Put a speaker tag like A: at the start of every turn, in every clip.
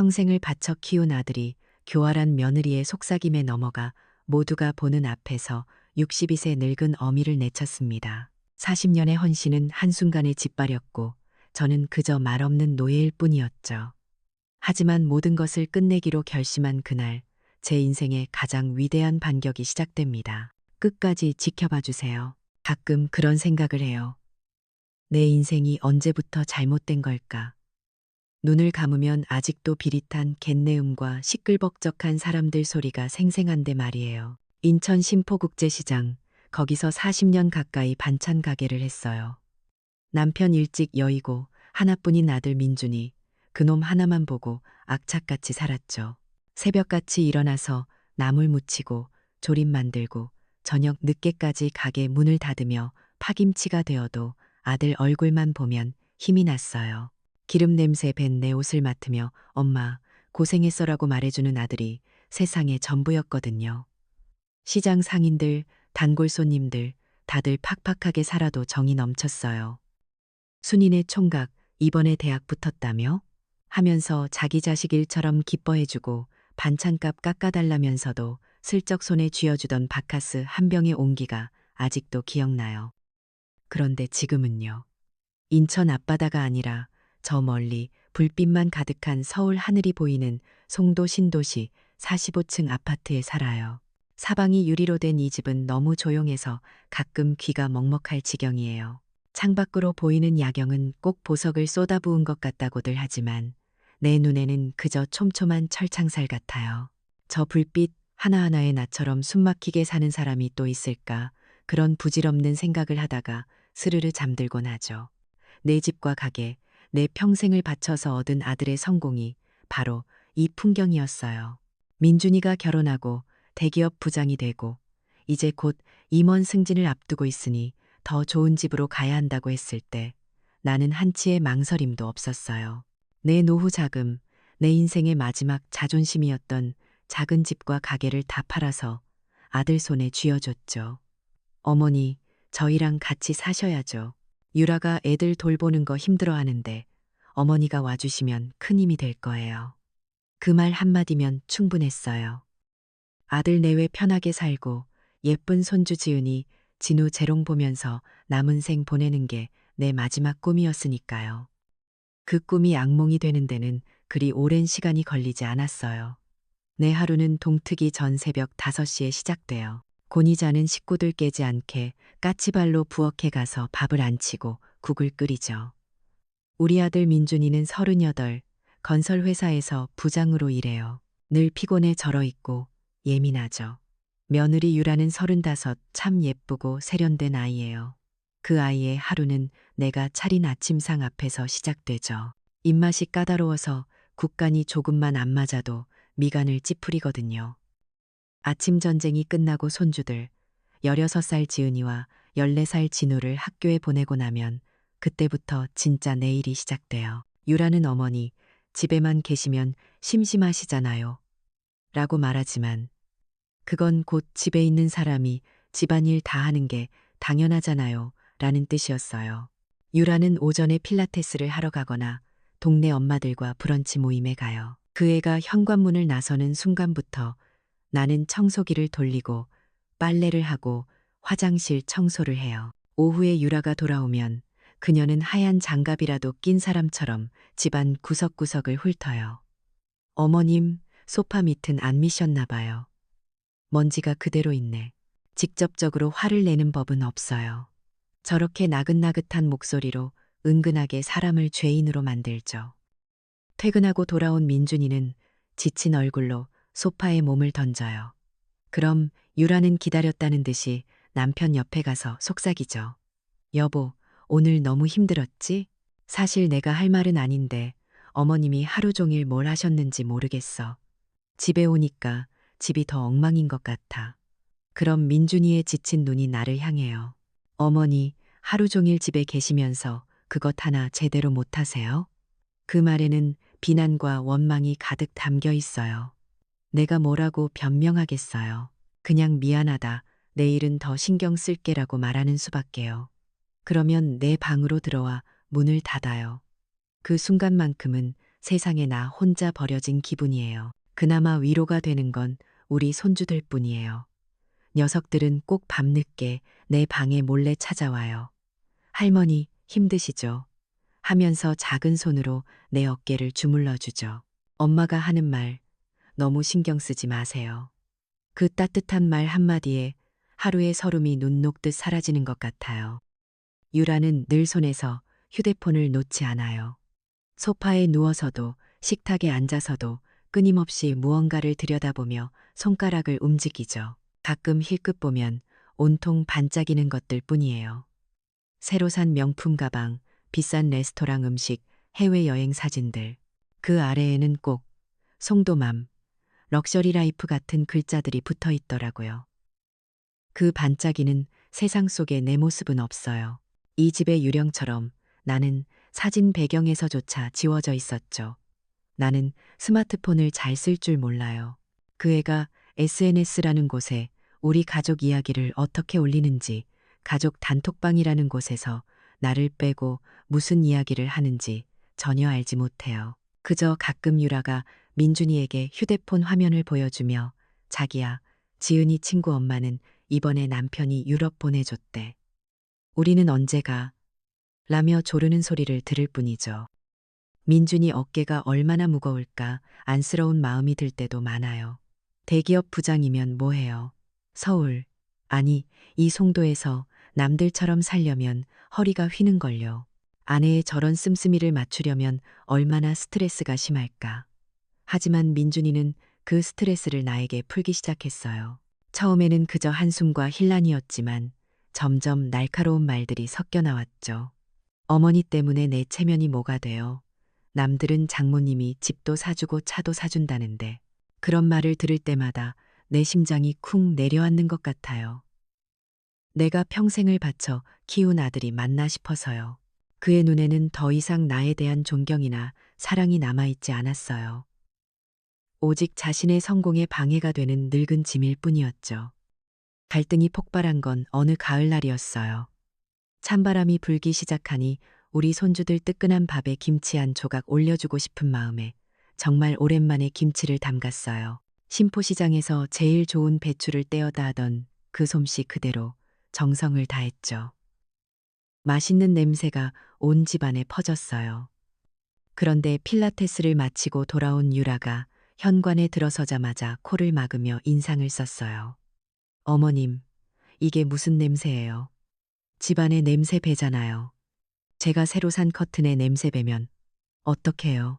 A: 평생을 바쳐 키운 아들이 교활한 며느리의 속삭임에 넘어가 모두가 보는 앞에서 62세 늙은 어미를 내쳤습니다. 40년의 헌신은 한순간에 짓밟렸고 저는 그저 말없는 노예일 뿐이었죠. 하지만 모든 것을 끝내기로 결심한 그날, 제 인생의 가장 위대한 반격이 시작됩니다. 끝까지 지켜봐 주세요. 가끔 그런 생각을 해요. 내 인생이 언제부터 잘못된 걸까? 눈을 감으면 아직도 비릿한 갯내음과 시끌벅적한 사람들 소리가 생생한데 말이에요. 인천 심포국제시장, 거기서 40년 가까이 반찬 가게를 했어요. 남편 일찍 여의고 하나뿐인 아들 민준이 그놈 하나만 보고 악착같이 살았죠. 새벽같이 일어나서 나물 무치고 조림 만들고 저녁 늦게까지 가게 문을 닫으며 파김치가 되어도 아들 얼굴만 보면 힘이 났어요. 기름 냄새 밴 내 옷을 맡으며 엄마 고생했어라고 말해주는 아들이 세상의 전부였거든요. 시장 상인들, 단골 손님들 다들 팍팍하게 살아도 정이 넘쳤어요. 순인의 총각 이번에 대학 붙었다며? 하면서 자기 자식 일처럼 기뻐해주고 반찬값 깎아달라면서도 슬쩍 손에 쥐어주던 바카스 한 병의 온기가 아직도 기억나요. 그런데 지금은요. 인천 앞바다가 아니라 저 멀리 불빛만 가득한 서울 하늘이 보이는 송도 신도시 45층 아파트에 살아요. 사방이 유리로 된 이 집은 너무 조용해서 가끔 귀가 먹먹할 지경이에요. 창밖으로 보이는 야경은 꼭 보석을 쏟아부은 것 같다고들 하지만 내 눈에는 그저 촘촘한 철창살 같아요. 저 불빛 하나하나에 나처럼 숨막히게 사는 사람이 또 있을까? 그런 부질없는 생각을 하다가 스르르 잠들곤 하죠. 내 집과 가게, 내 평생을 바쳐서 얻은 아들의 성공이 바로 이 풍경이었어요. 민준이가 결혼하고 대기업 부장이 되고 이제 곧 임원 승진을 앞두고 있으니 더 좋은 집으로 가야 한다고 했을 때 나는 한치의 망설임도 없었어요. 내 노후 자금, 내 인생의 마지막 자존심이었던 작은 집과 가게를 다 팔아서 아들 손에 쥐어줬죠. 어머니, 저희랑 같이 사셔야죠. 유라가 애들 돌보는 거 힘들어하는데 어머니가 와주시면 큰 힘이 될 거예요. 그 말 한마디면 충분했어요. 아들 내외 편하게 살고 예쁜 손주 지은이 진우 재롱 보면서 남은 생 보내는 게 내 마지막 꿈이었으니까요. 그 꿈이 악몽이 되는 데는 그리 오랜 시간이 걸리지 않았어요. 내 하루는 동트기 전 새벽 5시에 시작돼요. 곤히 자는 식구들 깨지 않게 까치발로 부엌에 가서 밥을 안 치고 국을 끓이죠. 우리 아들 민준이는 38, 건설회사에서 부장으로 일해요. 늘 피곤해 절어있고 예민하죠. 며느리 유라는 35, 참 예쁘고 세련된 아이예요. 그 아이의 하루는 내가 차린 아침상 앞에서 시작되죠. 입맛이 까다로워서 국간이 조금만 안 맞아도 미간을 찌푸리거든요. 아침 전쟁이 끝나고 손주들 16살 지은이와 14살 진우를 학교에 보내고 나면 그때부터 진짜 내 일이 시작돼요. 유라는 어머니, 집에만 계시면 심심하시잖아요. 라고 말하지만 그건 곧 집에 있는 사람이 집안일 다 하는 게 당연하잖아요. 라는 뜻이었어요. 유라는 오전에 필라테스를 하러 가거나 동네 엄마들과 브런치 모임에 가요. 그 애가 현관문을 나서는 순간부터 나는 청소기를 돌리고 빨래를 하고 화장실 청소를 해요. 오후에 유라가 돌아오면 그녀는 하얀 장갑이라도 낀 사람처럼 집안 구석구석을 훑어요. 어머님, 소파 밑은 안 미셨나 봐요. 먼지가 그대로 있네. 직접적으로 화를 내는 법은 없어요. 저렇게 나긋나긋한 목소리로 은근하게 사람을 죄인으로 만들죠. 퇴근하고 돌아온 민준이는 지친 얼굴로 소파에 몸을 던져요. 그럼 유라는 기다렸다는 듯이 남편 옆에 가서 속삭이죠. 여보, 오늘 너무 힘들었지? 사실 내가 할 말은 아닌데 어머님이 하루 종일 뭘 하셨는지 모르겠어. 집에 오니까 집이 더 엉망인 것 같아. 그럼 민준이의 지친 눈이 나를 향해요. 어머니, 하루 종일 집에 계시면서 그것 하나 제대로 못하세요? 그 말에는 비난과 원망이 가득 담겨 있어요. 내가 뭐라고 변명하겠어요. 그냥 미안하다. 내일은 더 신경 쓸게라고 말하는 수밖에요. 그러면 내 방으로 들어와 문을 닫아요. 그 순간만큼은 세상에 나 혼자 버려진 기분이에요. 그나마 위로가 되는 건 우리 손주들 뿐이에요. 녀석들은 꼭 밤늦게 내 방에 몰래 찾아와요. 할머니, 힘드시죠? 하면서 작은 손으로 내 어깨를 주물러 주죠. 엄마가 하는 말, 너무 신경 쓰지 마세요. 그 따뜻한 말 한마디에 하루의 서름이 눈 녹듯 사라지는 것 같아요. 유라는 늘 손에서 휴대폰을 놓지 않아요. 소파에 누워서도 식탁에 앉아서도 끊임없이 무언가를 들여다보며 손가락을 움직이죠. 가끔 힐끗 보면 온통 반짝이는 것들 뿐이에요. 새로 산 명품 가방, 비싼 레스토랑 음식, 해외여행 사진들. 그 아래에는 꼭 송도맘, 럭셔리 라이프 같은 글자들이 붙어 있더라고요. 그 반짝이는 세상 속에 내 모습은 없어요. 이 집의 유령처럼 나는 사진 배경에서조차 지워져 있었죠. 나는 스마트폰을 잘 쓸 줄 몰라요. 그 애가 SNS라는 곳에 우리 가족 이야기를 어떻게 올리는지, 가족 단톡방이라는 곳에서 나를 빼고 무슨 이야기를 하는지 전혀 알지 못해요. 그저 가끔 유라가 민준이에게 휴대폰 화면을 보여주며 자기야, 지은이 친구 엄마는 이번에 남편이 유럽 보내줬대. 우리는 언제가? 라며 조르는 소리를 들을 뿐이죠. 민준이 어깨가 얼마나 무거울까 안쓰러운 마음이 들 때도 많아요. 대기업 부장이면 뭐해요? 서울, 아니, 이 송도에서 남들처럼 살려면 허리가 휘는걸요. 아내의 저런 씀씀이를 맞추려면 얼마나 스트레스가 심할까. 하지만 민준이는 그 스트레스를 나에게 풀기 시작했어요. 처음에는 그저 한숨과 힐난이었지만 점점 날카로운 말들이 섞여 나왔죠. 어머니 때문에 내 체면이 뭐가 돼요. 남들은 장모님이 집도 사주고 차도 사준다는데 그런 말을 들을 때마다 내 심장이 쿵 내려앉는 것 같아요. 내가 평생을 바쳐 키운 아들이 맞나 싶어서요. 그의 눈에는 더 이상 나에 대한 존경이나 사랑이 남아있지 않았어요. 오직 자신의 성공에 방해가 되는 늙은 짐일 뿐이었죠. 갈등이 폭발한 건 어느 가을날이었어요. 찬바람이 불기 시작하니 우리 손주들 뜨끈한 밥에 김치 한 조각 올려주고 싶은 마음에 정말 오랜만에 김치를 담갔어요. 신포시장에서 제일 좋은 배추를 떼어다 하던 그 솜씨 그대로 정성을 다했죠. 맛있는 냄새가 온 집안에 퍼졌어요. 그런데 필라테스를 마치고 돌아온 유라가 현관에 들어서자마자 코를 막으며 인상을 썼어요. 어머님, 이게 무슨 냄새예요? 집안에 냄새 배잖아요. 제가 새로 산 커튼에 냄새 배면 어떡해요?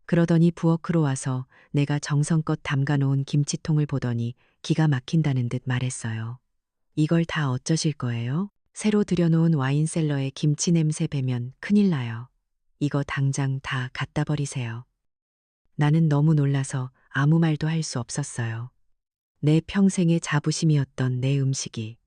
A: 그러더니 부엌으로 와서 내가 정성껏 담가놓은 김치통을 보더니 기가 막힌다는 듯 말했어요. 이걸 다 어쩌실 거예요? 새로 들여놓은 와인셀러에 김치 냄새 배면 큰일 나요. 이거 당장 다 갖다 버리세요. 나는 너무 놀라서 아무 말도 할 수 없었어요. 내 평생의 자부심이었던 내 음식이,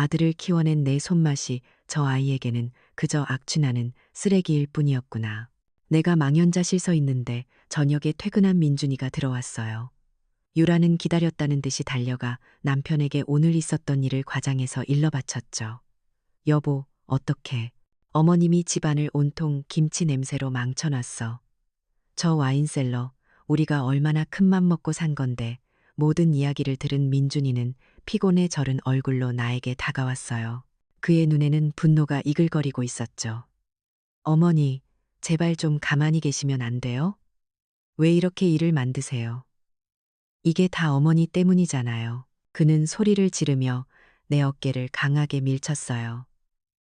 A: 아들을 키워낸 내 손맛이 저 아이에게는 그저 악취나는 쓰레기일 뿐이었구나. 내가 망연자실 서 있는데 저녁에 퇴근한 민준이가 들어왔어요. 유라는 기다렸다는 듯이 달려가 남편에게 오늘 있었던 일을 과장해서 일러 바쳤죠. 여보, 어떡해. 어머님이 집안을 온통 김치 냄새로 망쳐놨어. 저 와인셀러, 우리가 얼마나 큰맘 먹고 산 건데 모든 이야기를 들은 민준이는 피곤에 절은 얼굴로 나에게 다가왔어요. 그의 눈에는 분노가 이글거리고 있었죠. 어머니, 제발 좀 가만히 계시면 안 돼요? 왜 이렇게 일을 만드세요? 이게 다 어머니 때문이잖아요. 그는 소리를 지르며 내 어깨를 강하게 밀쳤어요.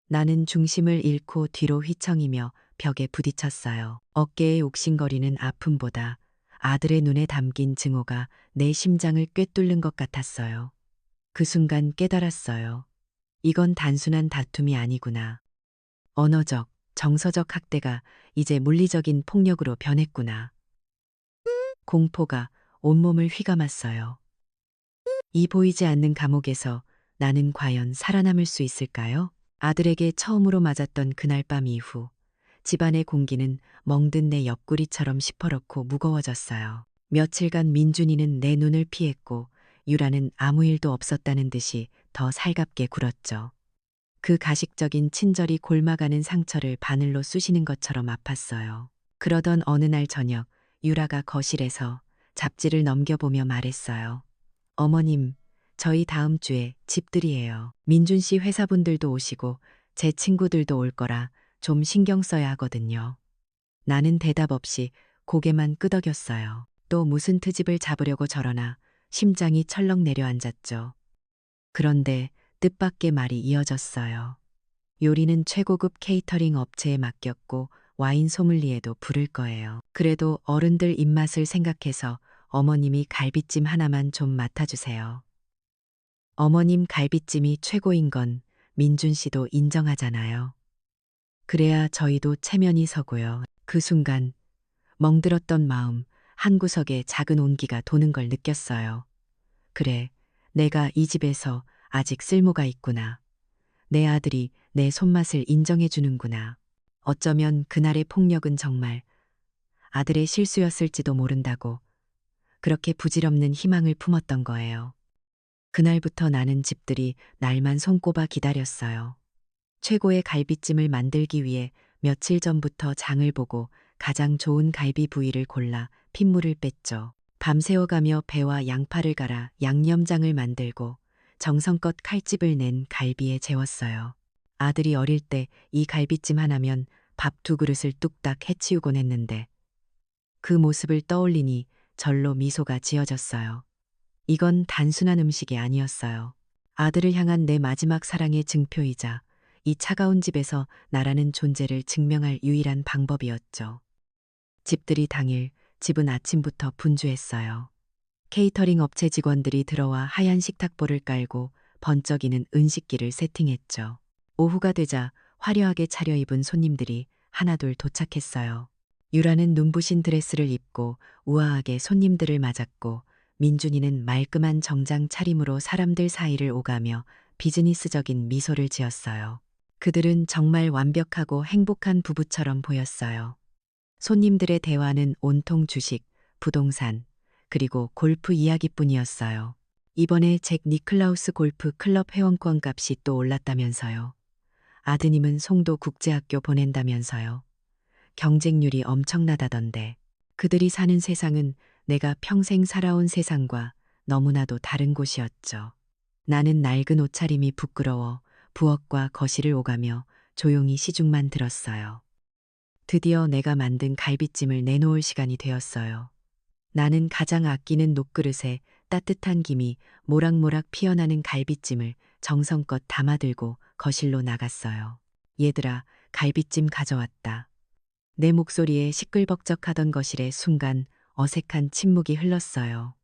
A: 나는 중심을 잃고 뒤로 휘청이며 벽에 부딪혔어요. 어깨에 옥신거리는 아픔보다 아들의 눈에 담긴 증오가 내 심장을 꿰뚫는 것 같았어요. 그 순간 깨달았어요. 이건 단순한 다툼이 아니구나. 언어적, 정서적 학대가 이제 물리적인 폭력으로 변했구나. 공포가 온몸을 휘감았어요. 이 보이지 않는 감옥에서 나는 과연 살아남을 수 있을까요? 아들에게 처음으로 맞았던 그날 밤 이후 집안의 공기는 멍든 내 옆구리처럼 시퍼렇고 무거워졌어요. 며칠간 민준이는 내 눈을 피했고 유라는 아무 일도 없었다는 듯이 더 살갑게 굴었죠. 그 가식적인 친절이 골마가는 상처를 바늘로 쑤시는 것처럼 아팠어요. 그러던 어느 날 저녁 유라가 거실에서 잡지를 넘겨보며 말했어요. 어머님, 저희 다음 주에 집들이에요. 민준 씨 회사분들도 오시고 제 친구들도 올 거라 좀 신경 써야 하거든요. 나는 대답 없이 고개만 끄덕였어요. 또 무슨 트집을 잡으려고 저러나 심장이 철렁 내려앉았죠. 그런데 뜻밖의 말이 이어졌어요. 요리는 최고급 케이터링 업체에 맡겼고 와인 소믈리에도 부를 거예요. 그래도 어른들 입맛을 생각해서 어머님이 갈비찜 하나만 좀 맡아주세요. 어머님 갈비찜이 최고인 건 민준 씨도 인정하잖아요. 그래야 저희도 체면이 서고요. 그 순간 멍들었던 마음 한구석에 작은 온기가 도는 걸 느꼈어요. 그래, 내가 이 집에서 아직 쓸모가 있구나. 내 아들이 내 손맛을 인정해 주는구나. 어쩌면 그날의 폭력은 정말 아들의 실수였을지도 모른다고 그렇게 부질없는 희망을 품었던 거예요. 그날부터 나는 집들이 날만 손꼽아 기다렸어요. 최고의 갈비찜을 만들기 위해 며칠 전부터 장을 보고 가장 좋은 갈비 부위를 골라 핏물을 뺐죠. 밤새워가며 배와 양파를 갈아 양념장을 만들고 정성껏 칼집을 낸 갈비에 재웠어요. 아들이 어릴 때 이 갈비찜 하나면 밥 두 그릇을 뚝딱 해치우곤 했는데 그 모습을 떠올리니 절로 미소가 지어졌어요. 이건 단순한 음식이 아니었어요. 아들을 향한 내 마지막 사랑의 증표이자 이 차가운 집에서 나라는 존재를 증명할 유일한 방법이었죠. 집들이 당일 집은 아침부터 분주했어요. 케이터링 업체 직원들이 들어와 하얀 식탁보를 깔고 번쩍이는 은식기를 세팅했죠. 오후가 되자 화려하게 차려입은 손님들이 하나둘 도착했어요. 유라는 눈부신 드레스를 입고 우아하게 손님들을 맞았고 민준이는 말끔한 정장 차림으로 사람들 사이를 오가며 비즈니스적인 미소를 지었어요. 그들은 정말 완벽하고 행복한 부부처럼 보였어요. 손님들의 대화는 온통 주식, 부동산, 그리고 골프 이야기뿐이었어요. 이번에 잭 니클라우스 골프 클럽 회원권 값이 또 올랐다면서요. 아드님은 송도 국제학교 보낸다면서요. 경쟁률이 엄청나다던데. 그들이 사는 세상은 내가 평생 살아온 세상과 너무나도 다른 곳이었죠. 나는 낡은 옷차림이 부끄러워 부엌과 거실을 오가며 조용히 시중만 들었어요. 드디어 내가 만든 갈비찜을 내놓을 시간이 되었어요. 나는 가장 아끼는 녹그릇에 따뜻한 김이 모락모락 피어나는 갈비찜을 정성껏 담아들고 거실로 나갔어요. 얘들아, 갈비찜 가져왔다. 내 목소리에 시끌벅적하던 거실에 순간 어색한 침묵이 흘렀어요.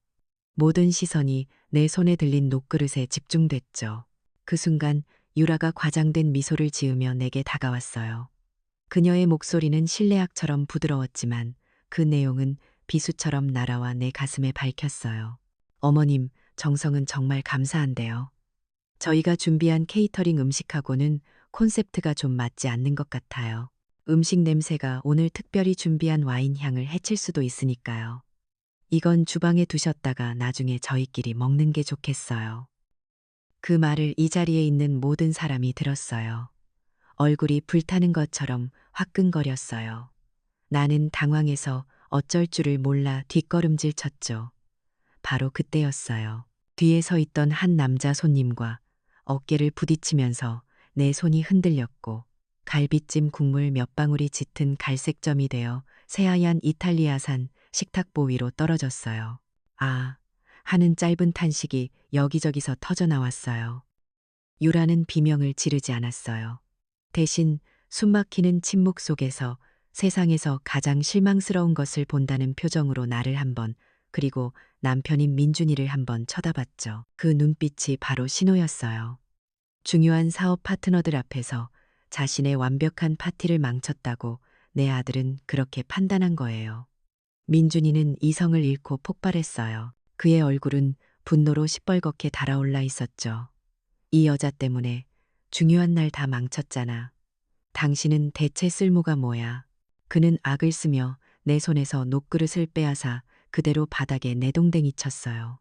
A: 모든 시선이 내 손에 들린 녹그릇에 집중됐죠. 그 순간 유라가 과장된 미소를 지으며 내게 다가왔어요. 그녀의 목소리는 실내악처럼 부드러웠지만 그 내용은 비수처럼 날아와 내 가슴에 밝혔어요. 어머님, 정성은 정말 감사한데요. 저희가 준비한 케이터링 음식하고는 콘셉트가 좀 맞지 않는 것 같아요. 음식 냄새가 오늘 특별히 준비한 와인 향을 해칠 수도 있으니까요. 이건 주방에 두셨다가 나중에 저희끼리 먹는 게 좋겠어요. 그 말을 이 자리에 있는 모든 사람이 들었어요. 얼굴이 불타는 것처럼 화끈거렸어요. 나는 당황해서 어쩔 줄을 몰라 뒷걸음질 쳤죠. 바로 그때였어요. 뒤에 서 있던 한 남자 손님과 어깨를 부딪히면서 내 손이 흔들렸고 갈비찜 국물 몇 방울이 짙은 갈색점이 되어 새하얀 이탈리아산 식탁보 위로 떨어졌어요. 아, 하는 짧은 탄식이 여기저기서 터져 나왔어요. 유라는 비명을 지르지 않았어요. 대신 숨막히는 침묵 속에서 세상에서 가장 실망스러운 것을 본다는 표정으로 나를 한번 그리고 남편인 민준이를 한번 쳐다봤죠. 그 눈빛이 바로 신호였어요. 중요한 사업 파트너들 앞에서 자신의 완벽한 파티를 망쳤다고 내 아들은 그렇게 판단한 거예요. 민준이는 이성을 잃고 폭발했어요. 그의 얼굴은 분노로 시뻘겋게 달아올라 있었죠. 이 여자 때문에 중요한 날 다 망쳤잖아. 당신은 대체 쓸모가 뭐야? 그는 악을 쓰며 내 손에서 녹그릇을 빼앗아 그대로 바닥에 내동댕이 쳤어요.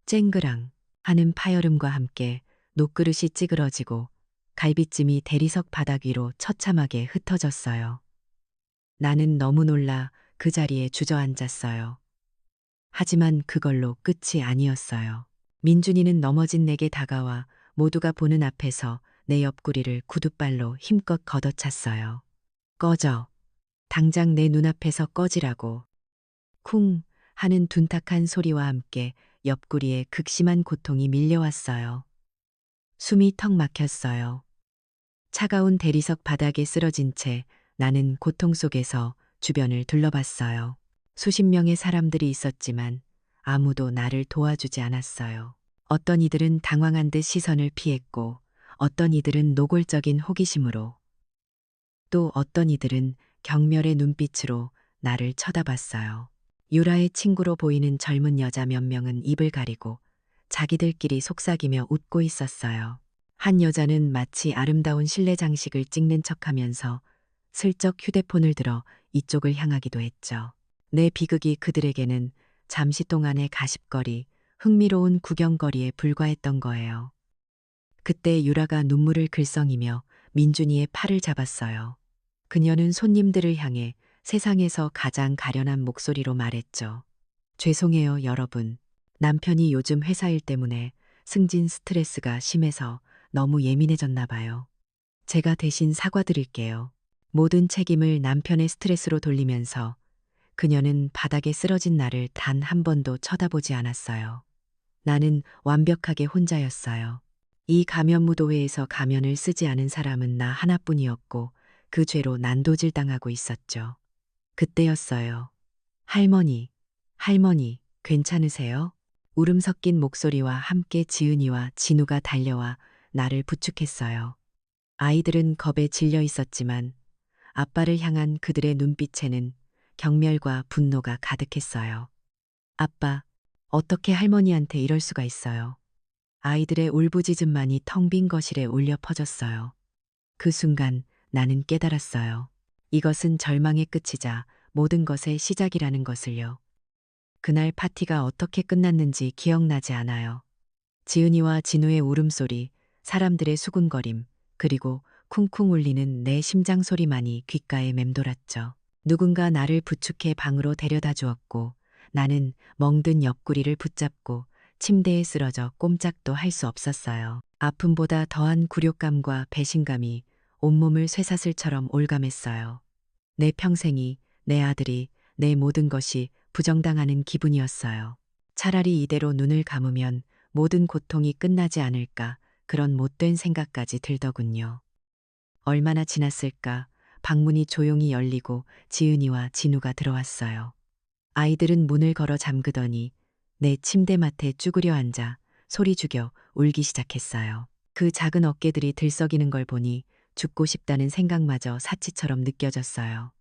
A: 쨍그랑 하는 파열음과 함께 녹그릇이 찌그러지고 갈비찜이 대리석 바닥 위로 처참하게 흩어졌어요. 나는 너무 놀라 그 자리에 주저앉았어요. 하지만 그걸로 끝이 아니었어요. 민준이는 넘어진 내게 다가와 모두가 보는 앞에서 내 옆구리를 구둣발로 힘껏 걷어찼어요. 꺼져. 당장 내 눈앞에서 꺼지라고. 쿵 하는 둔탁한 소리와 함께 옆구리에 극심한 고통이 밀려왔어요. 숨이 턱 막혔어요. 차가운 대리석 바닥에 쓰러진 채 나는 고통 속에서 주변을 둘러봤어요. 수십 명의 사람들이 있었지만 아무도 나를 도와주지 않았어요. 어떤 이들은 당황한 듯 시선을 피했고, 어떤 이들은 노골적인 호기심으로, 또 어떤 이들은 경멸의 눈빛으로 나를 쳐다봤어요. 유라의 친구로 보이는 젊은 여자 몇 명은 입을 가리고 자기들끼리 속삭이며 웃고 있었어요. 한 여자는 마치 아름다운 실내 장식을 찍는 척하면서 슬쩍 휴대폰을 들어 이쪽을 향하기도 했죠. 내 비극이 그들에게는 잠시 동안의 가십거리, 흥미로운 구경거리에 불과했던 거예요. 그때 유라가 눈물을 글썽이며 민준이의 팔을 잡았어요. 그녀는 손님들을 향해 세상에서 가장 가련한 목소리로 말했죠. 죄송해요, 여러분. 남편이 요즘 회사 일 때문에 승진 스트레스가 심해서 너무 예민해졌나 봐요. 제가 대신 사과드릴게요. 모든 책임을 남편의 스트레스로 돌리면서 그녀는 바닥에 쓰러진 나를 단 한 번도 쳐다보지 않았어요. 나는 완벽하게 혼자였어요. 이 가면무도회에서 가면을 쓰지 않은 사람은 나 하나뿐이었고 그 죄로 난도질당하고 있었죠. 그때였어요. 할머니, 할머니, 괜찮으세요? 울음 섞인 목소리와 함께 지은이와 진우가 달려와 나를 부축했어요. 아이들은 겁에 질려 있었지만 아빠를 향한 그들의 눈빛에는 경멸과 분노가 가득했어요. 아빠, 어떻게 할머니한테 이럴 수가 있어요? 아이들의 울부짖음만이 텅 빈 거실에 울려 퍼졌어요. 그 순간 나는 깨달았어요. 이것은 절망의 끝이자 모든 것의 시작이라는 것을요. 그날 파티가 어떻게 끝났는지 기억나지 않아요. 지은이와 진우의 울음소리, 사람들의 수군거림, 그리고 쿵쿵 울리는 내 심장 소리만이 귓가에 맴돌았죠. 누군가 나를 부축해 방으로 데려다 주었고 나는 멍든 옆구리를 붙잡고 침대에 쓰러져 꼼짝도 할 수 없었어요. 아픔보다 더한 굴욕감과 배신감이 온몸을 쇠사슬처럼 올감했어요. 내 평생이, 내 아들이, 내 모든 것이 부정당하는 기분이었어요. 차라리 이대로 눈을 감으면 모든 고통이 끝나지 않을까 그런 못된 생각까지 들더군요. 얼마나 지났을까 방문이 조용히 열리고 지은이와 진우가 들어왔어요. 아이들은 문을 걸어 잠그더니 내 침대맡에 쭈그려 앉아 소리 죽여 울기 시작했어요. 그 작은 어깨들이 들썩이는 걸 보니 죽고 싶다는 생각마저 사치처럼 느껴졌어요.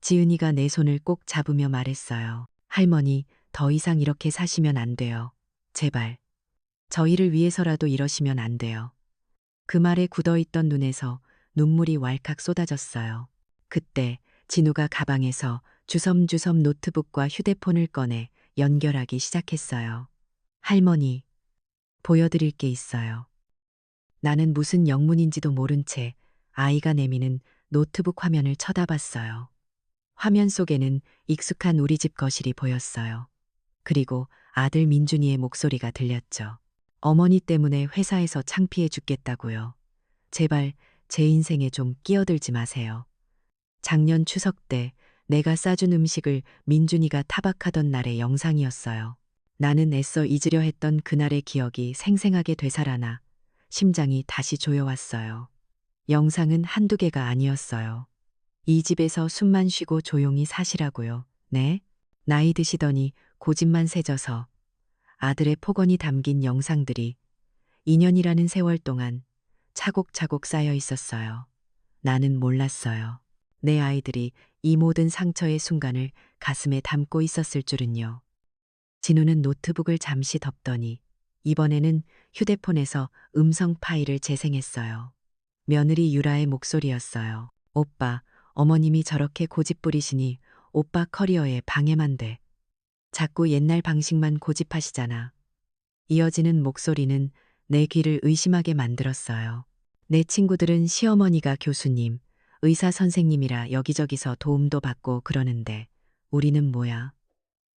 A: 지은이가 내 손을 꼭 잡으며 말했어요. 할머니, 더 이상 이렇게 사시면 안 돼요. 제발. 저희를 위해서라도 이러시면 안 돼요. 그 말에 굳어있던 눈에서 눈물이 왈칵 쏟아졌어요. 그때 진우가 가방에서 주섬주섬 노트북과 휴대폰을 꺼내 연결하기 시작했어요. 할머니, 보여드릴 게 있어요. 나는 무슨 영문인지도 모른 채 아이가 내미는 노트북 화면을 쳐다봤어요. 화면 속에는 익숙한 우리 집 거실이 보였어요. 그리고 아들 민준이의 목소리가 들렸죠. 어머니 때문에 회사에서 창피해 죽겠다고요. 제발 제 인생에 좀 끼어들지 마세요. 작년 추석 때 내가 싸준 음식을 민준이가 타박하던 날의 영상이었어요. 나는 애써 잊으려 했던 그날의 기억이 생생하게 되살아나 심장이 다시 조여왔어요. 영상은 한두 개가 아니었어요. 이 집에서 숨만 쉬고 조용히 사시라고요. 네? 나이 드시더니 고집만 세져서 아들의 폭언이 담긴 영상들이 2년이라는 세월 동안 차곡차곡 쌓여 있었어요. 나는 몰랐어요. 내 아이들이 이 모든 상처의 순간을 가슴에 담고 있었을 줄은요. 진우는 노트북을 잠시 덮더니 이번에는 휴대폰에서 음성 파일을 재생했어요. 며느리 유라의 목소리였어요. 오빠, 어머님이 저렇게 고집 부리시니 오빠 커리어에 방해만 돼. 자꾸 옛날 방식만 고집하시잖아. 이어지는 목소리는 내 귀를 의심하게 만들었어요. 내 친구들은 시어머니가 교수님, 의사 선생님이라 여기저기서 도움도 받고 그러는데 우리는 뭐야?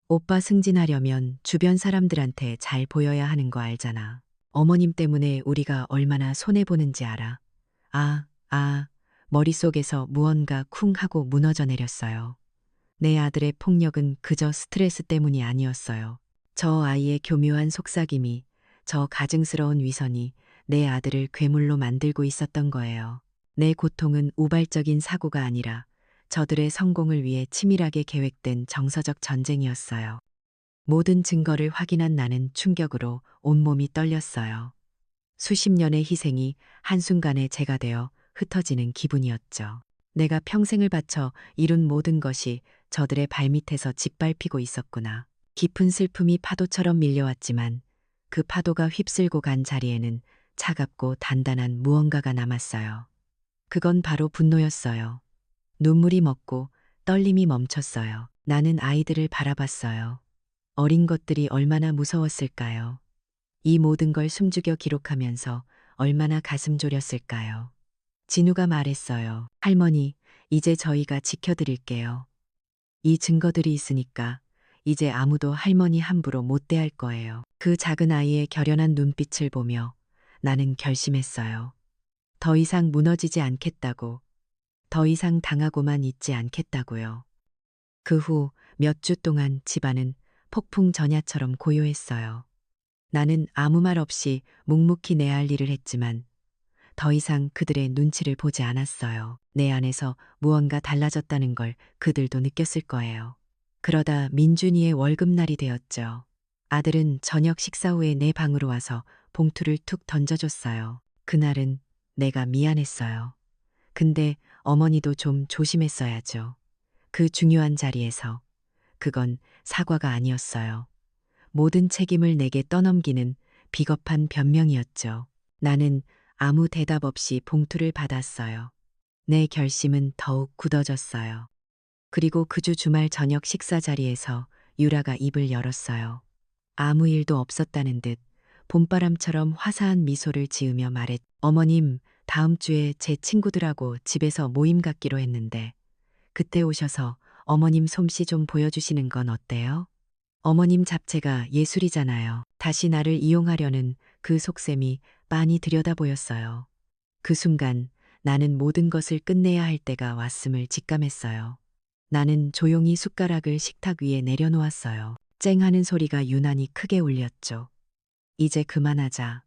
A: 오빠 승진하려면 주변 사람들한테 잘 보여야 하는 거 알잖아. 어머님 때문에 우리가 얼마나 손해보는지 알아. 아, 머릿속에서 무언가 쿵 하고 무너져 내렸어요. 내 아들의 폭력은 그저 스트레스 때문이 아니었어요. 저 아이의 교묘한 속삭임이, 저 가증스러운 위선이 내 아들을 괴물로 만들고 있었던 거예요. 내 고통은 우발적인 사고가 아니라 저들의 성공을 위해 치밀하게 계획된 정서적 전쟁이었어요. 모든 증거를 확인한 나는 충격으로 온몸이 떨렸어요. 수십 년의 희생이 한순간에 제가 되어 흩어지는 기분이었죠. 내가 평생을 바쳐 이룬 모든 것이 저들의 발밑에서 짓밟히고 있었구나. 깊은 슬픔이 파도처럼 밀려왔지만 그 파도가 휩쓸고 간 자리에는 차갑고 단단한 무언가가 남았어요. 그건 바로 분노였어요. 눈물이 멎고 떨림이 멈췄어요. 나는 아이들을 바라봤어요. 어린 것들이 얼마나 무서웠을까요? 이 모든 걸 숨죽여 기록하면서 얼마나 가슴 졸였을까요? 진우가 말했어요. 할머니, 이제 저희가 지켜드릴게요. 이 증거들이 있으니까 이제 아무도 할머니 함부로 못 대할 거예요. 그 작은 아이의 결연한 눈빛을 보며 나는 결심했어요. 더 이상 무너지지 않겠다고, 더 이상 당하고만 있지 않겠다고요. 그 후 몇 주 동안 집안은 폭풍 전야처럼 고요했어요. 나는 아무 말 없이 묵묵히 내 할 일을 했지만 더 이상 그들의 눈치를 보지 않았어요. 내 안에서 무언가 달라졌다는 걸 그들도 느꼈을 거예요. 그러다 민준이의 월급날이 되었죠. 아들은 저녁 식사 후에 내 방으로 와서 봉투를 툭 던져줬어요. 그날은 내가 미안했어요. 근데 어머니도 좀 조심했어야죠. 그 중요한 자리에서. 그건 사과가 아니었어요. 모든 책임을 내게 떠넘기는 비겁한 변명이었죠. 나는 아무 대답 없이 봉투를 받았어요. 내 결심은 더욱 굳어졌어요. 그리고 그 주 주말 저녁 식사 자리에서 유라가 입을 열었어요. 아무 일도 없었다는 듯 봄바람처럼 화사한 미소를 지으며 말했. 어머님, 다음 주에 제 친구들하고 집에서 모임 갖기로 했는데 그때 오셔서 어머님 솜씨 좀 보여주시는 건 어때요? 어머님 잡채가 예술이잖아요. 다시 나를 이용하려는 그 속셈이 빤히 들여다 보였어요. 그 순간 나는 모든 것을 끝내야 할 때가 왔음을 직감했어요. 나는 조용히 숟가락을 식탁 위에 내려놓았어요. 쨍 하는 소리가 유난히 크게 울렸죠. 이제 그만하자.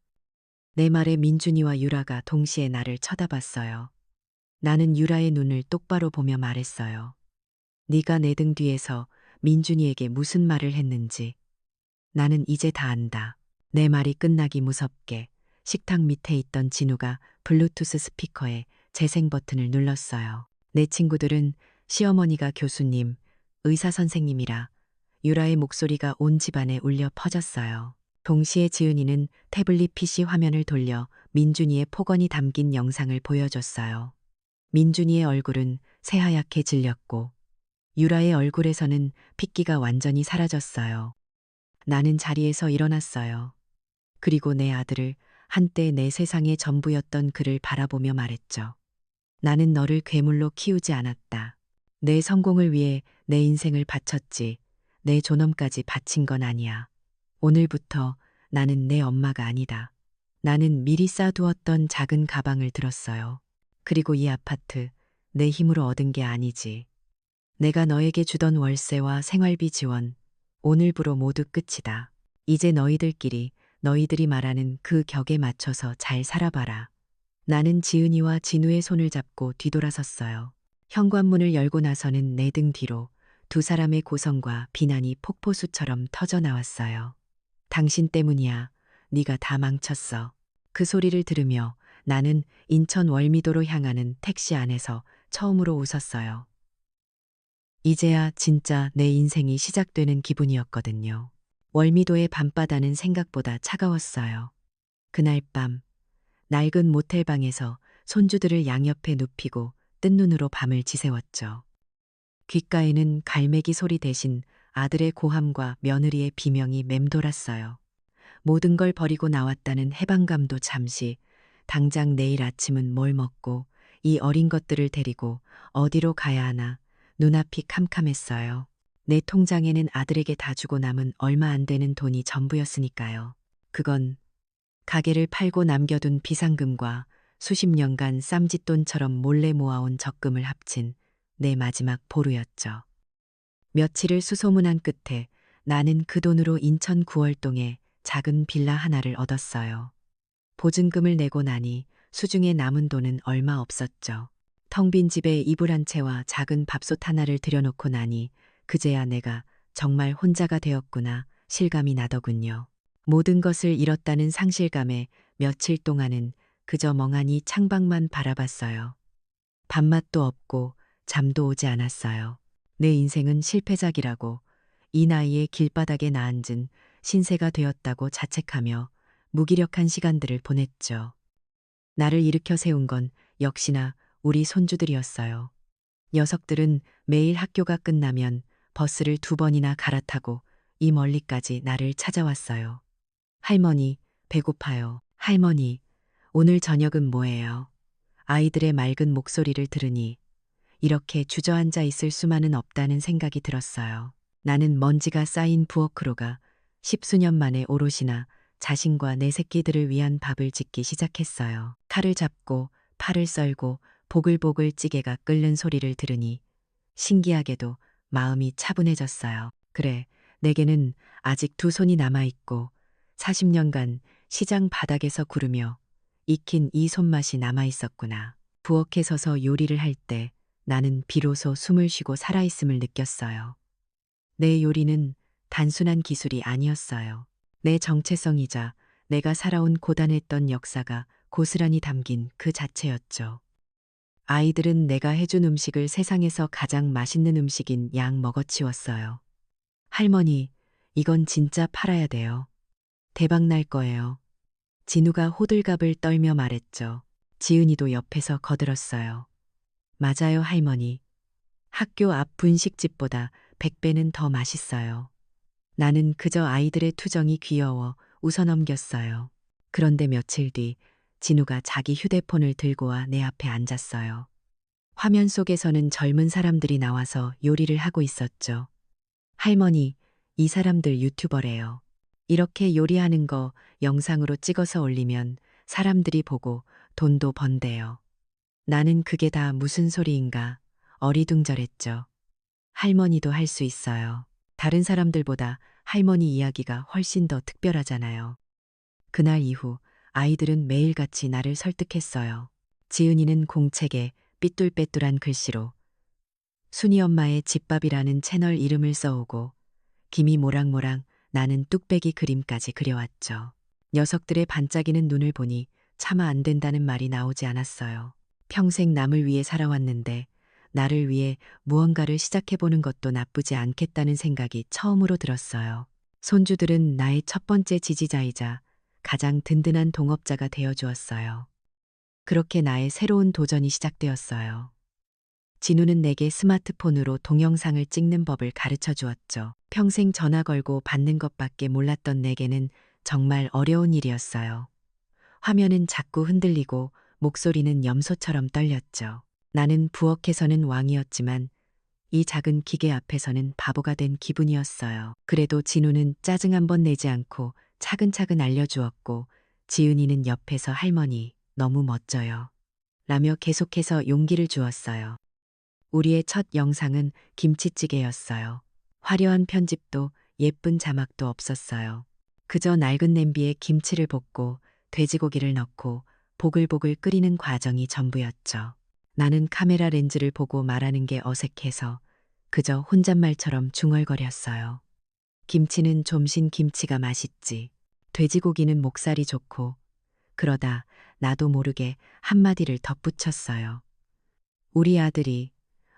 A: 내 말에 민준이와 유라가 동시에 나를 쳐다봤어요. 나는 유라의 눈을 똑바로 보며 말했어요. 네가 내 등 뒤에서 민준이에게 무슨 말을 했는지 나는 이제 다 안다. 내 말이 끝나기 무섭게 식탁 밑에 있던 진우가 블루투스 스피커에 재생 버튼을 눌렀어요. 내 친구들은 시어머니가 교수님, 의사 선생님이라 유라의 목소리가 온 집안에 울려 퍼졌어요. 동시에 지은이는 태블릿 PC 화면을 돌려 민준이의 폭언이 담긴 영상을 보여줬어요. 민준이의 얼굴은 새하얗게 질렸고 유라의 얼굴에서는 핏기가 완전히 사라졌어요. 나는 자리에서 일어났어요. 그리고 내 아들을 한때 내 세상의 전부였던 그를 바라보며 말했죠. 나는 너를 괴물로 키우지 않았다. 내 성공을 위해 내 인생을 바쳤지. 내 존엄까지 바친 건 아니야. 오늘부터 나는 내 엄마가 아니다. 나는 미리 쌓아두었던 작은 가방을 들었어요. 그리고 이 아파트 내 힘으로 얻은 게 아니지. 내가 너에게 주던 월세와 생활비 지원, 오늘부로 모두 끝이다. 이제 너희들끼리 너희들이 말하는 그 격에 맞춰서 잘 살아봐라. 나는 지은이와 진우의 손을 잡고 뒤돌아섰어요. 현관문을 열고 나서는 내 등 뒤로 두 사람의 고성과 비난이 폭포수처럼 터져 나왔어요. 당신 때문이야. 네가 다 망쳤어. 그 소리를 들으며 나는 인천 월미도로 향하는 택시 안에서 처음으로 웃었어요. 이제야 진짜 내 인생이 시작되는 기분이었거든요. 월미도의 밤바다는 생각보다 차가웠어요. 그날 밤 낡은 모텔방에서 손주들을 양옆에 눕히고 뜬 눈으로 밤을 지새웠죠. 귓가에는 갈매기 소리 대신 아들의 고함과 며느리의 비명이 맴돌았어요. 모든 걸 버리고 나왔다는 해방감도 잠시, 당장 내일 아침은 뭘 먹고 이 어린 것들을 데리고 어디로 가야 하나 눈앞이 캄캄했어요. 내 통장에는 아들에게 다 주고 남은 얼마 안 되는 돈이 전부였으니까요. 그건 가게를 팔고 남겨둔 비상금과 수십 년간 쌈짓돈처럼 몰래 모아온 적금을 합친 내 마지막 보루였죠. 며칠을 수소문한 끝에 나는 그 돈으로 인천 구월동에 작은 빌라 하나를 얻었어요. 보증금을 내고 나니 수중에 남은 돈은 얼마 없었죠. 텅 빈 집에 이불 한 채와 작은 밥솥 하나를 들여놓고 나니 그제야 내가 정말 혼자가 되었구나 실감이 나더군요. 모든 것을 잃었다는 상실감에 며칠 동안은 그저 멍하니 창밖만 바라봤어요. 밥맛도 없고 잠도 오지 않았어요. 내 인생은 실패작이라고 이 나이에 길바닥에 나앉은 신세가 되었다고 자책하며 무기력한 시간들을 보냈죠. 나를 일으켜 세운 건 역시나 우리 손주들이었어요. 녀석들은 매일 학교가 끝나면 버스를 2번이나 갈아타고 이 멀리까지 나를 찾아왔어요. 할머니, 배고파요. 할머니, 오늘 저녁은 뭐예요? 아이들의 맑은 목소리를 들으니 이렇게 주저앉아 있을 수만은 없다는 생각이 들었어요. 나는 먼지가 쌓인 부엌으로가 10수년 만에 오롯이나 자신과 내 새끼들을 위한 밥을 짓기 시작했어요. 칼을 잡고 팔을 썰고 보글보글 찌개가 끓는 소리를 들으니 신기하게도 마음이 차분해졌어요. 그래, 내게는 아직 2손이 남아있고 40년간 시장 바닥에서 구르며 익힌 이 손맛이 남아있었구나. 부엌에 서서 요리를 할 때 나는 비로소 숨을 쉬고 살아있음을 느꼈어요. 내 요리는 단순한 기술이 아니었어요. 내 정체성이자 내가 살아온 고단했던 역사가 고스란히 담긴 그 자체였죠. 아이들은 내가 해준 음식을 세상에서 가장 맛있는 음식인 양 먹어치웠어요. 할머니, 이건 진짜 팔아야 돼요. 대박 날 거예요. 진우가 호들갑을 떨며 말했죠. 지은이도 옆에서 거들었어요. 맞아요, 할머니. 학교 앞 분식집보다 100배는 더 맛있어요. 나는 그저 아이들의 투정이 귀여워 웃어넘겼어요. 그런데 며칠 뒤 진우가 자기 휴대폰을 들고 와 내 앞에 앉았어요. 화면 속에서는 젊은 사람들이 나와서 요리를 하고 있었죠. 할머니, 이 사람들 유튜버래요. 이렇게 요리하는 거 영상으로 찍어서 올리면 사람들이 보고 돈도 번대요. 나는 그게 다 무슨 소리인가 어리둥절했죠. 할머니도 할 수 있어요. 다른 사람들보다 할머니 이야기가 훨씬 더 특별하잖아요. 그날 이후 아이들은 매일같이 나를 설득했어요. 지은이는 공책에 삐뚤빼뚤한 글씨로 순이 엄마의 집밥이라는 채널 이름을 써오고 김이 모락모락 나는 뚝배기 그림까지 그려왔죠. 녀석들의 반짝이는 눈을 보니 차마 안 된다는 말이 나오지 않았어요. 평생 남을 위해 살아왔는데 나를 위해 무언가를 시작해보는 것도 나쁘지 않겠다는 생각이 처음으로 들었어요. 손주들은 나의 첫 번째 지지자이자 가장 든든한 동업자가 되어주었어요. 그렇게 나의 새로운 도전이 시작되었어요. 진우는 내게 스마트폰으로 동영상을 찍는 법을 가르쳐 주었죠. 평생 전화 걸고 받는 것밖에 몰랐던 내게는 정말 어려운 일이었어요. 화면은 자꾸 흔들리고 목소리는 염소처럼 떨렸죠. 나는 부엌에서는 왕이었지만 이 작은 기계 앞에서는 바보가 된 기분이었어요. 그래도 진우는 짜증 한 번 내지 않고 차근차근 알려주었고 지은이는 옆에서 할머니 너무 멋져요. 라며 계속해서 용기를 주었어요. 우리의 첫 영상은 김치찌개였어요. 화려한 편집도 예쁜 자막도 없었어요. 그저 낡은 냄비에 김치를 볶고 돼지고기를 넣고 보글보글 끓이는 과정이 전부였죠. 나는 카메라 렌즈를 보고 말하는 게 어색해서 그저 혼잣말처럼 중얼거렸어요. 김치는 좀신 김치가 맛있지. 돼지고기는 목살이 좋고. 그러다 나도 모르게 한마디를 덧붙였어요. 우리 아들이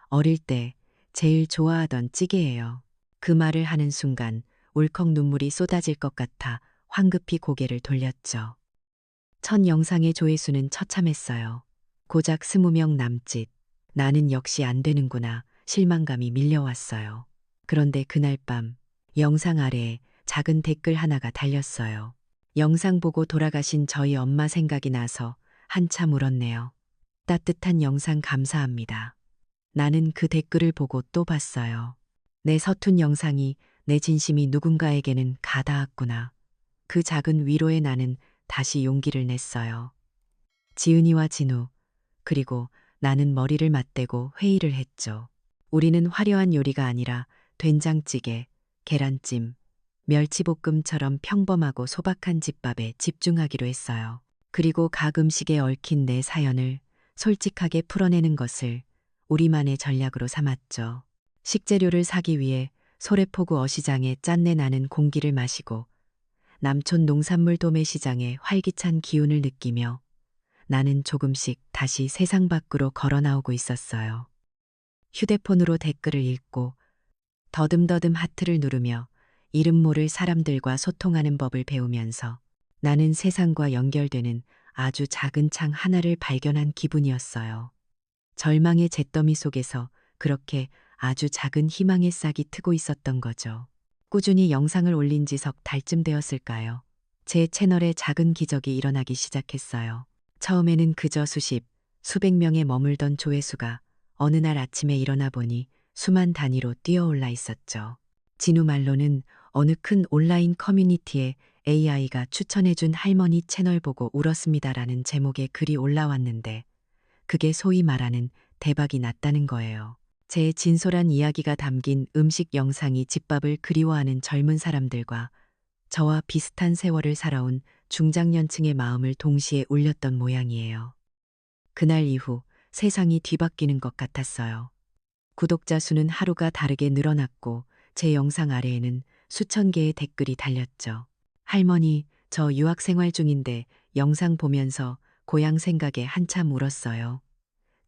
A: 어릴 때 제일 좋아하던 찌개예요. 그 말을 하는 순간 울컥 눈물이 쏟아질 것 같아 황급히 고개를 돌렸죠. 첫 영상의 조회수는 처참했어요. 고작 20명 남짓. 나는 역시 안 되는구나. 실망감이 밀려왔어요. 그런데 그날 밤 영상 아래에 작은 댓글 하나가 달렸어요. 영상 보고 돌아가신 저희 엄마 생각이 나서 한참 울었네요. 따뜻한 영상 감사합니다. 나는 그 댓글을 보고 또 봤어요. 내 서툰 영상이, 내 진심이 누군가에게는 가닿았구나. 그 작은 위로에 나는 다시 용기를 냈어요. 지은이와 진우, 그리고 나는 머리를 맞대고 회의를 했죠. 우리는 화려한 요리가 아니라 된장찌개, 계란찜, 멸치볶음처럼 평범하고 소박한 집밥에 집중하기로 했어요. 그리고 각 음식에 얽힌 내 사연을 솔직하게 풀어내는 것을 우리만의 전략으로 삼았죠. 식재료를 사기 위해 소래포구 어시장에 짠내 나는 공기를 마시고 남촌 농산물 도매시장의 활기찬 기운을 느끼며 나는 조금씩 다시 세상 밖으로 걸어 나오고 있었어요. 휴대폰으로 댓글을 읽고 더듬더듬 하트를 누르며 이름 모를 사람들과 소통하는 법을 배우면서 나는 세상과 연결되는 아주 작은 창 하나를 발견한 기분이었어요. 절망의 잿더미 속에서 그렇게 아주 작은 희망의 싹이 트고 있었던 거죠. 꾸준히 영상을 올린 지 석 달쯤 되었을까요? 제 채널에 작은 기적이 일어나기 시작했어요. 처음에는 그저 수십, 수백 명에 머물던 조회수가 어느 날 아침에 일어나 보니 수만 단위로 뛰어올라 있었죠. 진우 말로는 어느 큰 온라인 커뮤니티에 AI가 추천해준 할머니 채널 보고 울었습니다라는 제목의 글이 올라왔는데 그게 소위 말하는 대박이 났다는 거예요. 제 진솔한 이야기가 담긴 음식 영상이 집밥을 그리워하는 젊은 사람들과 저와 비슷한 세월을 살아온 중장년층의 마음을 동시에 울렸던 모양이에요. 그날 이후 세상이 뒤바뀌는 것 같았어요. 구독자 수는 하루가 다르게 늘어났고 제 영상 아래에는 수천 개의 댓글이 달렸죠. 할머니, 저 유학 생활 중인데 영상 보면서 고향 생각에 한참 울었어요.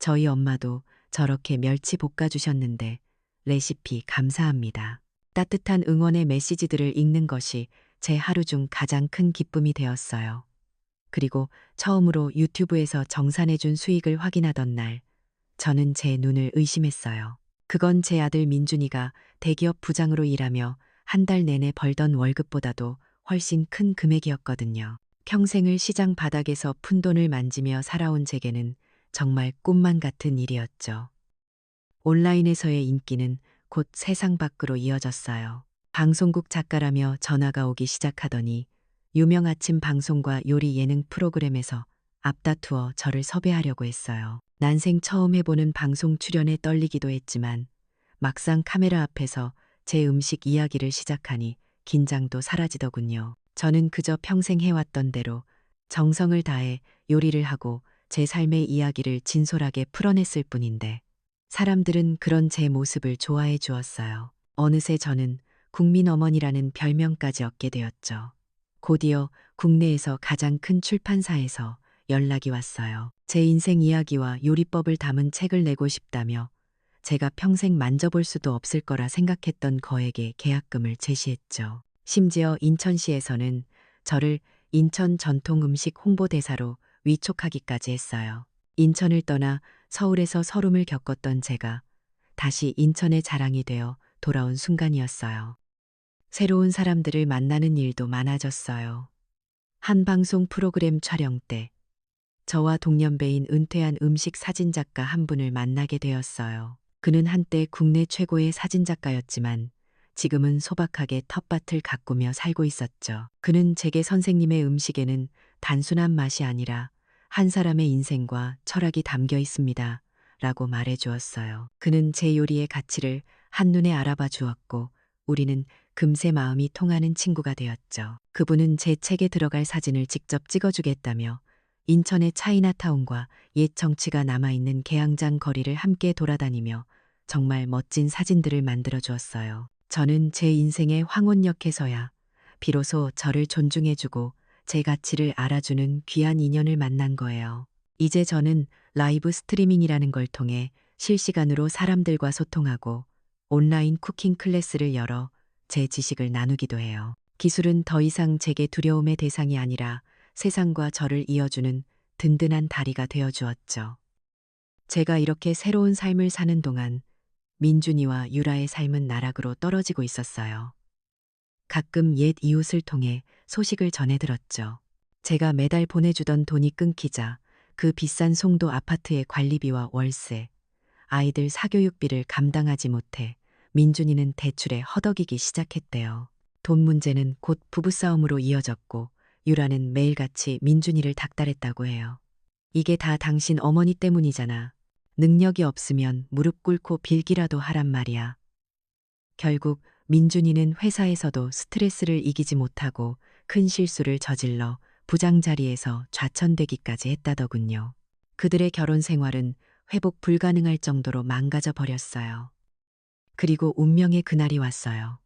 A: 저희 엄마도 저렇게 멸치 볶아주셨는데 레시피 감사합니다. 따뜻한 응원의 메시지들을 읽는 것이 제 하루 중 가장 큰 기쁨이 되었어요. 그리고 처음으로 유튜브에서 정산해준 수익을 확인하던 날, 저는 제 눈을 의심했어요. 그건 제 아들 민준이가 대기업 부장으로 일하며 한 달 내내 벌던 월급보다도 훨씬 큰 금액이었거든요. 평생을 시장 바닥에서 푼돈을 만지며 살아온 제게는 정말 꿈만 같은 일이었죠. 온라인에서의 인기는 곧 세상 밖으로 이어졌어요. 방송국 작가라며 전화가 오기 시작하더니 유명 아침 방송과 요리 예능 프로그램에서 앞다투어 저를 섭외하려고 했어요. 난생 처음 해보는 방송 출연에 떨리기도 했지만 막상 카메라 앞에서 제 음식 이야기를 시작하니 긴장도 사라지더군요. 저는 그저 평생 해왔던 대로 정성을 다해 요리를 하고 제 삶의 이야기를 진솔하게 풀어냈을 뿐인데 사람들은 그런 제 모습을 좋아해 주었어요. 어느새 저는 국민 어머니라는 별명까지 얻게 되었죠. 곧이어 국내에서 가장 큰 출판사에서 연락이 왔어요. 제 인생 이야기와 요리법을 담은 책을 내고 싶다며 제가 평생 만져볼 수도 없을 거라 생각했던 거액의 계약금을 제시했죠. 심지어 인천시에서는 저를 인천 전통 음식 홍보대사로 위촉하기까지 했어요. 인천을 떠나 서울에서 서름을 겪었던 제가 다시 인천의 자랑이 되어 돌아온 순간이었어요. 새로운 사람들을 만나는 일도 많아졌어요. 한 방송 프로그램 촬영 때 저와 동년배인 은퇴한 음식 사진작가 한 분을 만나게 되었어요. 그는 한때 국내 최고의 사진작가였지만 지금은 소박하게 텃밭을 가꾸며 살고 있었죠. 그는 제게 선생님의 음식에는 단순한 맛이 아니라 한 사람의 인생과 철학이 담겨 있습니다. 라고 말해 주었어요. 그는 제 요리의 가치를 한눈에 알아봐 주었고 우리는 금세 마음이 통하는 친구가 되었죠. 그분은 제 책에 들어갈 사진을 직접 찍어주겠다며 인천의 차이나타운과 옛 정취가 남아있는 계양장 거리를 함께 돌아다니며 정말 멋진 사진들을 만들어 주었어요. 저는 제 인생의 황혼역에서야 비로소 저를 존중해주고 제 가치를 알아주는 귀한 인연을 만난 거예요. 이제 저는 라이브 스트리밍이라는 걸 통해 실시간으로 사람들과 소통하고 온라인 쿠킹 클래스를 열어 제 지식을 나누기도 해요. 기술은 더 이상 제게 두려움의 대상이 아니라 세상과 저를 이어주는 든든한 다리가 되어 주었죠. 제가 이렇게 새로운 삶을 사는 동안 민준이와 유라의 삶은 나락으로 떨어지고 있었어요. 가끔 옛 이웃을 통해 소식을 전해 들었죠. 제가 매달 보내주던 돈이 끊기자 그 비싼 송도 아파트의 관리비와 월세, 아이들 사교육비를 감당하지 못해 민준이는 대출에 허덕이기 시작했대요. 돈 문제는 곧 부부싸움으로 이어졌고 유라는 매일같이 민준이를 닥달했다고 해요. 이게 다 당신 어머니 때문이잖아. 능력이 없으면 무릎 꿇고 빌기라도 하란 말이야. 결국 민준이는 회사에서도 스트레스를 이기지 못하고 큰 실수를 저질러 부장 자리에서 좌천되기까지 했다더군요. 그들의 결혼 생활은 회복 불가능할 정도로 망가져 버렸어요. 그리고 운명의 그날이 왔어요.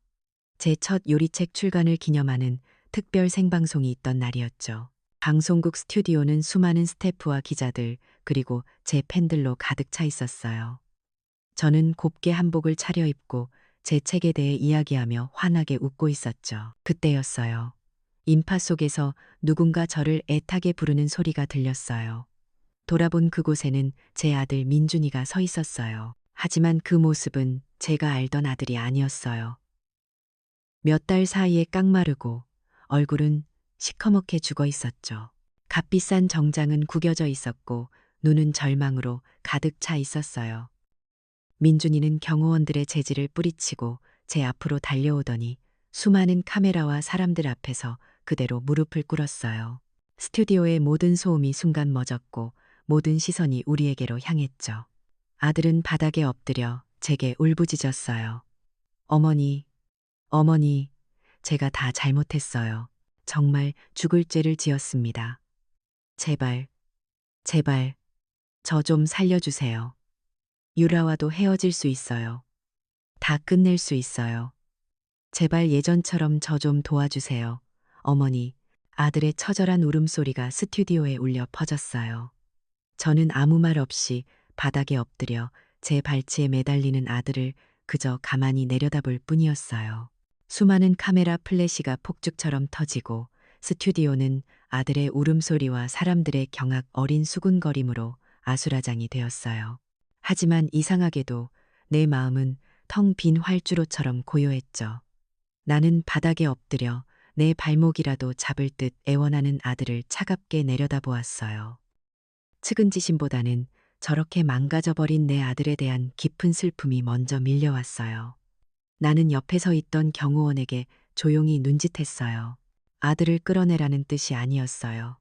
A: 제 첫 요리책 출간을 기념하는 특별 생방송이 있던 날이었죠. 방송국 스튜디오는 수많은 스태프와 기자들 그리고 제 팬들로 가득 차 있었어요. 저는 곱게 한복을 차려입고 제 책에 대해 이야기하며 환하게 웃고 있었죠. 그때였어요. 인파 속에서 누군가 저를 애타게 부르는 소리가 들렸어요. 돌아본 그곳에는 제 아들 민준이가 서 있었어요. 하지만 그 모습은 제가 알던 아들이 아니었어요. 몇 달 사이에 깡마르고 얼굴은 시커멓게 죽어 있었죠. 값비싼 정장은 구겨져 있었고 눈은 절망으로 가득 차 있었어요. 민준이는 경호원들의 제지를 뿌리치고 제 앞으로 달려오더니 수많은 카메라와 사람들 앞에서 그대로 무릎을 꿇었어요. 스튜디오의 모든 소음이 순간 멎었고 모든 시선이 우리에게로 향했죠. 아들은 바닥에 엎드려 제게 울부짖었어요. 어머니, 어머니, 제가 다 잘못했어요. 정말 죽을 죄를 지었습니다. 제발, 제발, 저 좀 살려주세요. 유라와도 헤어질 수 있어요. 다 끝낼 수 있어요. 제발 예전처럼 저 좀 도와주세요. 어머니, 아들의 처절한 울음소리가 스튜디오에 울려 퍼졌어요. 저는 아무 말 없이 바닥에 엎드려 제 발치에 매달리는 아들을 그저 가만히 내려다볼 뿐이었어요. 수많은 카메라 플래시가 폭죽처럼 터지고 스튜디오는 아들의 울음소리와 사람들의 경악 어린 수군거림으로 아수라장이 되었어요. 하지만 이상하게도 내 마음은 텅 빈 활주로처럼 고요했죠. 나는 바닥에 엎드려 내 발목이라도 잡을 듯 애원하는 아들을 차갑게 내려다보았어요. 측은지심보다는 저렇게 망가져버린 내 아들에 대한 깊은 슬픔이 먼저 밀려왔어요. 나는 옆에 서 있던 경호원에게 조용히 눈짓했어요. 아들을 끌어내라는 뜻이 아니었어요.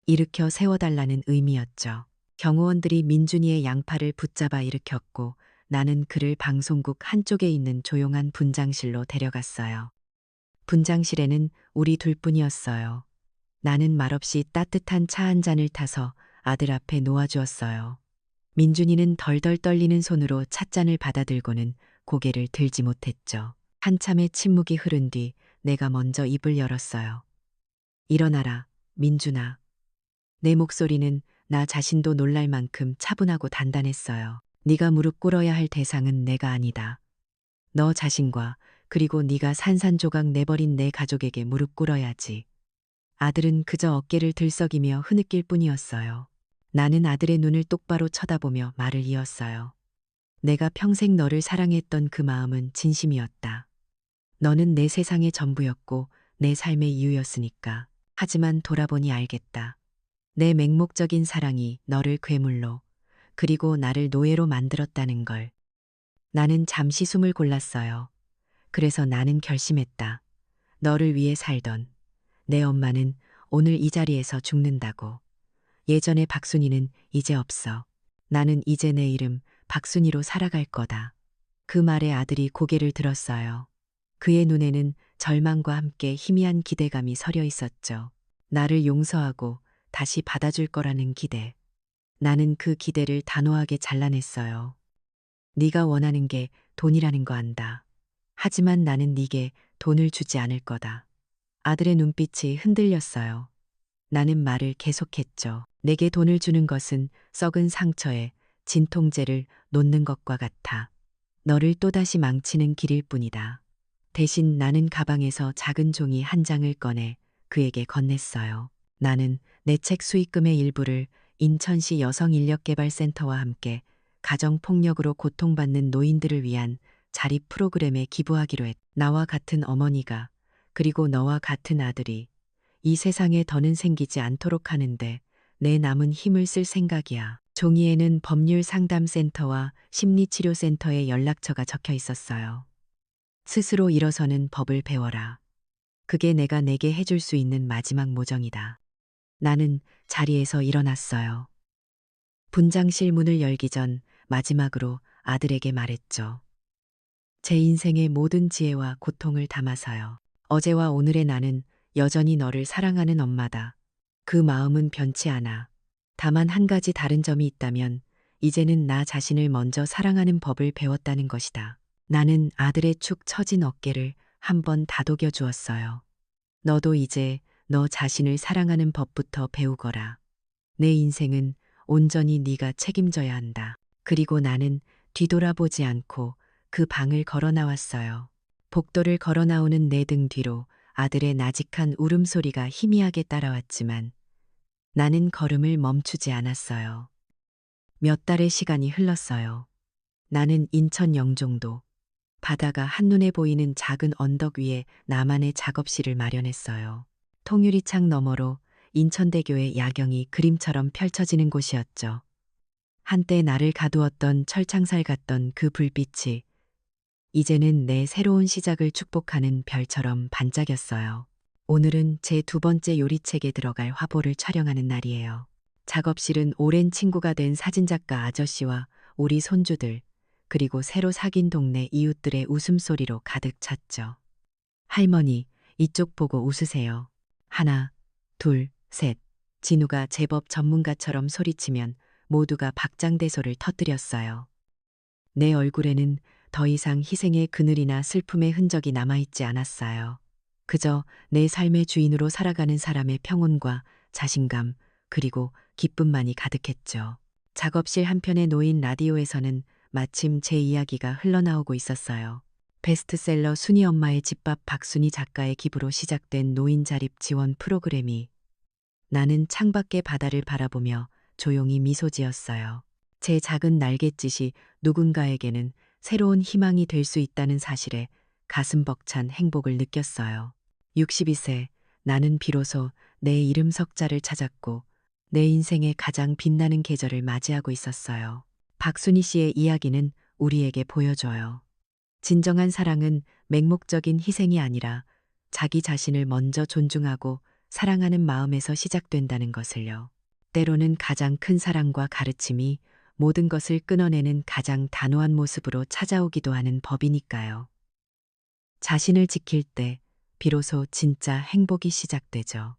A: 일으켜 세워달라는 의미였죠. 경호원들이 민준이의 양팔을 붙잡아 일으켰고 나는 그를 방송국 한쪽에 있는 조용한 분장실로 데려갔어요. 분장실에는 우리 둘뿐이었어요. 나는 말없이 따뜻한 차 한 잔을 타서 아들 앞에 놓아주었어요. 민준이는 덜덜 떨리는 손으로 찻잔을 받아들고는 고개를 들지 못했죠. 한참의 침묵이 흐른 뒤 내가 먼저 입을 열었어요. 일어나라, 민준아. 내 목소리는 나 자신도 놀랄 만큼 차분하고 단단했어요. 네가 무릎 꿇어야 할 대상은 내가 아니다. 너 자신과 그리고 네가 산산조각 내버린 내 가족에게 무릎 꿇어야지. 아들은 그저 어깨를 들썩이며 흐느낄 뿐이었어요. 나는 아들의 눈을 똑바로 쳐다보며 말을 이었어요. 내가 평생 너를 사랑했던 그 마음은 진심이었다. 너는 내 세상의 전부였고 내 삶의 이유였으니까. 하지만 돌아보니 알겠다. 내 맹목적인 사랑이 너를 괴물로 그리고 나를 노예로 만들었다는 걸. 나는 잠시 숨을 골랐어요. 그래서 나는 결심했다. 너를 위해 살던 내 엄마는 오늘 이 자리에서 죽는다고. 예전의 박순이는 이제 없어. 나는 이제 내 이름 박순이로 살아갈 거다. 그 말에 아들이 고개를 들었어요. 그의 눈에는 절망과 함께 희미한 기대감이 서려 있었죠. 나를 용서하고 다시 받아줄 거라는 기대. 나는 그 기대를 단호하게 잘라냈어요. 네가 원하는 게 돈이라는 거 안다. 하지만 나는 네게 돈을 주지 않을 거다. 아들의 눈빛이 흔들렸어요. 나는 말을 계속했죠. 내게 돈을 주는 것은 썩은 상처에 진통제를 놓는 것과 같아. 너를 또다시 망치는 길일 뿐이다. 대신 나는 가방에서 작은 종이 한 장을 꺼내 그에게 건넸어요. 나는 내 책 수익금의 일부를 인천시 여성인력개발센터와 함께 가정폭력으로 고통받는 노인들을 위한 자립 프로그램에 기부하기로 했. 나와 같은 어머니가 그리고 너와 같은 아들이 이 세상에 더는 생기지 않도록 하는데 내 남은 힘을 쓸 생각이야. 종이에는 법률상담센터와 심리치료센터의 연락처가 적혀 있었어요. 스스로 일어서는 법을 배워라. 그게 내가 내게 해줄 수 있는 마지막 모정이다. 나는 자리에서 일어났어요. 분장실 문을 열기 전 마지막으로 아들에게 말했죠. 제 인생의 모든 지혜와 고통을 담아서요. 어제와 오늘의 나는 여전히 너를 사랑하는 엄마다. 그 마음은 변치 않아. 다만 한 가지 다른 점이 있다면 이제는 나 자신을 먼저 사랑하는 법을 배웠다는 것이다. 나는 아들의 축 처진 어깨를 한 번 다독여 주었어요. 너도 이제 너 자신을 사랑하는 법부터 배우거라. 내 인생은 온전히 네가 책임져야 한다. 그리고 나는 뒤돌아보지 않고 그 방을 걸어 나왔어요. 복도를 걸어 나오는 내 등 뒤로 아들의 나직한 울음소리가 희미하게 따라왔지만 나는 걸음을 멈추지 않았어요. 몇 달의 시간이 흘렀어요. 나는 인천 영종도 바다가 한눈에 보이는 작은 언덕 위에 나만의 작업실을 마련했어요. 통유리창 너머로 인천대교의 야경이 그림처럼 펼쳐지는 곳이었죠. 한때 나를 가두었던 철창살 같던 그 불빛이 이제는 내 새로운 시작을 축복하는 별처럼 반짝였어요. 오늘은 제 두 번째 요리책에 들어갈 화보를 촬영하는 날이에요. 작업실은 오랜 친구가 된 사진작가 아저씨와 우리 손주들, 그리고 새로 사귄 동네 이웃들의 웃음소리로 가득 찼죠. 할머니, 이쪽 보고 웃으세요. 하나, 둘, 셋. 진우가 제법 전문가처럼 소리치면 모두가 박장대소를 터뜨렸어요. 내 얼굴에는 더 이상 희생의 그늘이나 슬픔의 흔적이 남아있지 않았어요. 그저 내 삶의 주인으로 살아가는 사람의 평온과 자신감, 그리고 기쁨만이 가득했죠. 작업실 한편에 놓인 라디오에서는 마침 제 이야기가 흘러나오고 있었어요. 베스트셀러 순이 엄마의 집밥 박순희 작가의 기부로 시작된 노인 자립 지원 프로그램이 나는 창밖의 바다를 바라보며 조용히 미소 지었어요. 제 작은 날갯짓이 누군가에게는 새로운 희망이 될 수 있다는 사실에 가슴 벅찬 행복을 느꼈어요. 62세, 나는 비로소 내 이름 석자를 찾았고 내 인생의 가장 빛나는 계절을 맞이하고 있었어요. 박순희 씨의 이야기는 우리에게 보여줘요. 진정한 사랑은 맹목적인 희생이 아니라 자기 자신을 먼저 존중하고 사랑하는 마음에서 시작된다는 것을요. 때로는 가장 큰 사랑과 가르침이 모든 것을 끊어내는 가장 단호한 모습으로 찾아오기도 하는 법이니까요. 자신을 지킬 때 비로소 진짜 행복이 시작되죠.